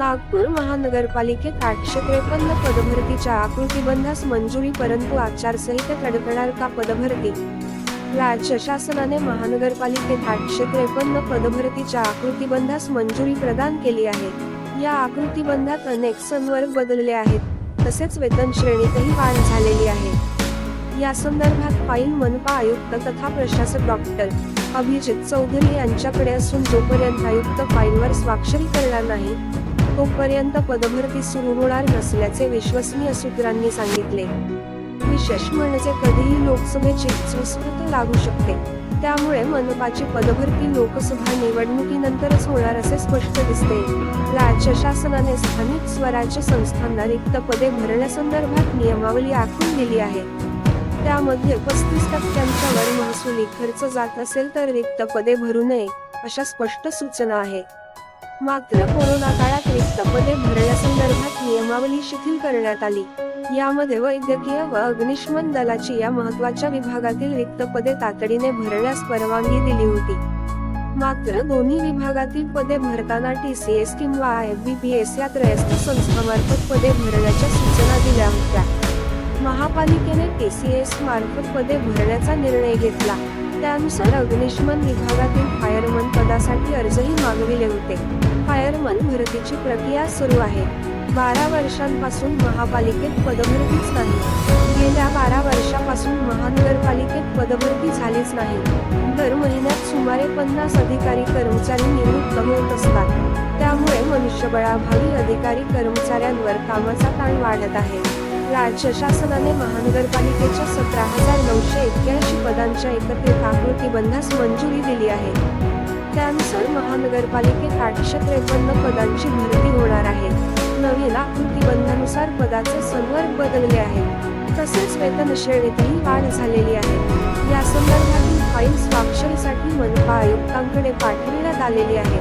नागपूर महानगरपालिकेत 853 पदभरतीच्या आकृतिबंधास मंजुरी, परंतु आचारसंहितेत अडकणार का पदभरती? राज्य शासनाने महानगरपालिकेत 853 पदभरतीच्या आकृतिबंधास मंजुरी प्रदान केली आहे. या आकृतिबंधात अनेक संवर्ग बदलले आहेत, तसेच वेतन श्रेणीतही वाढ झालेली आहे. या संदर्भात फाईल मनपा आयुक्त तथा प्रशासक डॉक्टर अभिजित चौधरी यांच्याकडे असून जोपर्यंत आयुक्त फाईलवर स्वाक्षरी करणार नाही, तोपर्यंत पदभरती सुरू होणार नसल्याचे विश्वसनीय सूत्रांनी सांगितले. विशेष म्हणजे कधीही लोकसभेची सुस्थिती लागू शकते, त्यामुळे मनपाची पदभरती लोकसभा निवडणुकीनंतरच होणार असे स्पष्ट दिसते. राज्य शासनाने स्थानिक स्वराज्य संस्थांना रिक्त पदे भरण्यासंदर्भात नियमावली आखून दिली आहे. त्यामध्ये 35% वर महसुली खर्च जात असेल तर रिक्त पदे भरू नये, अशा स्पष्ट सूचना आहे. मात्र कोरोना काळात रिक्त पदे भरण्यासंदर्भात नियमावली शिथिल करण्यात आली. यामध्ये वैद्यकीय व अग्निशमन दलाची या महत्त्वाच्या विभागातील रिक्त पदे तातडीने भरण्यास परवानगी दिली होती. मात्र दोन्ही विभागातील पदे भरताना TCS किंवा IFBPS या त्रयस्थ संस्थांमार्फत पदे भरण्याच्या सूचना दिल्या होत्या. महापालिकेने TCS मार्फत पदे भरण्याचा निर्णय घेतला. त्यानुसार अग्निशमन विभागातील फायरमन पदासाठी अर्जही मागविले होते. फायरमन भरतीची प्रक्रिया सुरू आहे. 12 वर्षांपासून महापालिकेत पदभरतीच नाही. गेल्या 12 वर्षापासून महानगरपालिकेत पदभरती झालीच नाही. दर महिन्यात सुमारे 50 अधिकारी कर्मचारी निवृत्त होत असतात. त्यामुळे मनुष्यबळाभावी अधिकारी कर्मचाऱ्यांवर कामाचा ताण वाढत आहे. राज्य शासनाने महानगरपालिकेच्या 17,981 पदांच्या एकत्रित आकृतिबंधास मंजुरी दिली आहे. त्यानुसार महानगरपालिकेत 853 पदांची भरती होणार आहे. नवीन आकृतिबंधानुसार पदाचे संवर्ग बदलले आहेत, तसेच वेतन श्रेणीतही वाढ झालेली आहे. या संदर्भातील फाईल स्वाक्षरीसाठी मनपा आयुक्तांकडे पाठविण्यात आलेली आहे.